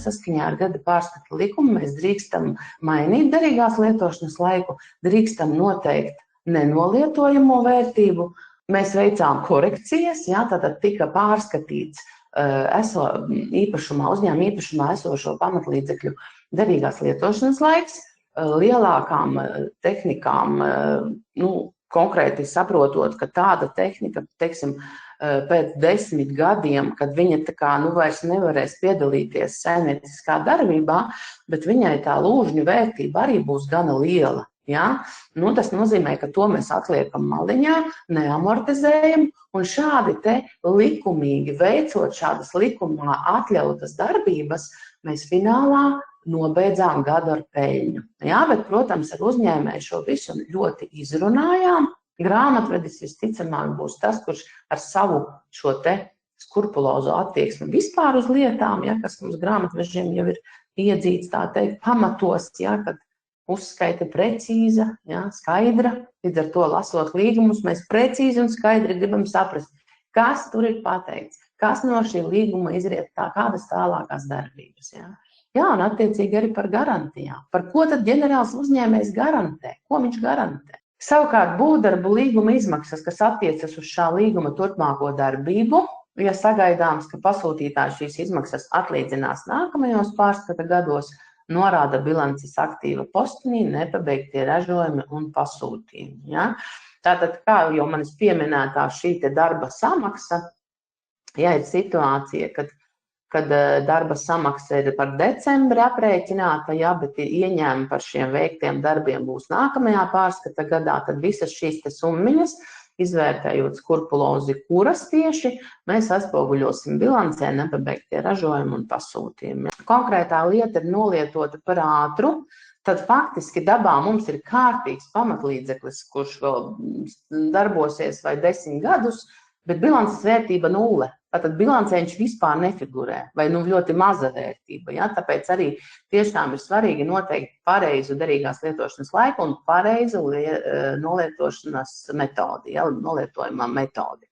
saskaņā ar gada pārskata likumu mēs drīkstam mainīt derīgās lietošanas laiku, drīkstam noteikt nenolietojamo vērtību. Mēs veicām korekcijas, tātad tika pārskatīts uzņēmuma īpašumā esošo pamatlīdzekļu derīgās lietošanas laiks, lielākām tehnikām, konkrēti saprotot, ka tāda tehnika, teiksim, pēc 10 gadiem, kad viņa vairs nevarēs piedalīties saimnieciskā darbībā, bet viņai tā lūžņu vērtība arī būs gana liela. Ja? Tas nozīmē, ka to mēs atliekam maliņā, neamortizējam, un šādi te likumīgi veicot šādas likumā atļautas darbības, mēs finālā nobeidzām gadu ar peļņu. Ja? Bet, protams, ar uzņēmēju šo visu ļoti izrunājām. Grāmatvedis visticamāk būs tas, kurš ar savu šo te skrupulozu attieksmi vispār uz lietām, kas mums grāmatvežiem jau ir iedzīts, tā teikt, pamatos, kad uzskaita precīza, skaidra. Līdz ar to lasot līgumus, mēs precīzi un skaidri gribam saprast, kas tur ir pateikts, kas no šī līguma izriet kādas tālākās darbības. Un attiecīgi arī par garantijām. Par ko tad ģenerāls uzņēmējs garantē? Ko viņš garantē? Savukārt būvdarbu līguma izmaksas, kas attiecas uz šā līguma turpmāko darbību, ja sagaidāms, ka pasūtītājs šīs izmaksas atlīdzinās nākamajos pārskata gados, norāda bilances aktīva postenī nepabeigtie ražojumi un pasūtījumi. Ja? Tātad, kā jau manis pieminētā šī te darba samaksa, ir situācija, kad darba samaksa ir par decembri aprēķināta, bet ieņēmumi par šiem veiktiem darbiem būs nākamajā pārskata gadā, tad visas šīs te summiņas, izvērtējot skrupulozi, kuras tieši mēs atspoguļosim bilancē nepabeigtie ražojumi un pasūtījumi. Konkrētā lieta ir nolietota par ātru, tad faktiski dabā mums ir kārtīgs pamatlīdzeklis, kurš vēl darbosies vai 10 gadus, bet bilances vērtība 0. Tātad bilancē viņš vispār nefigurē, vai ļoti maza vērtība. Tāpēc arī tiešām ir svarīgi noteikt pareizu derīgās lietošanas laiku un pareizu nolietošanas metodi, nolietojumā metodi.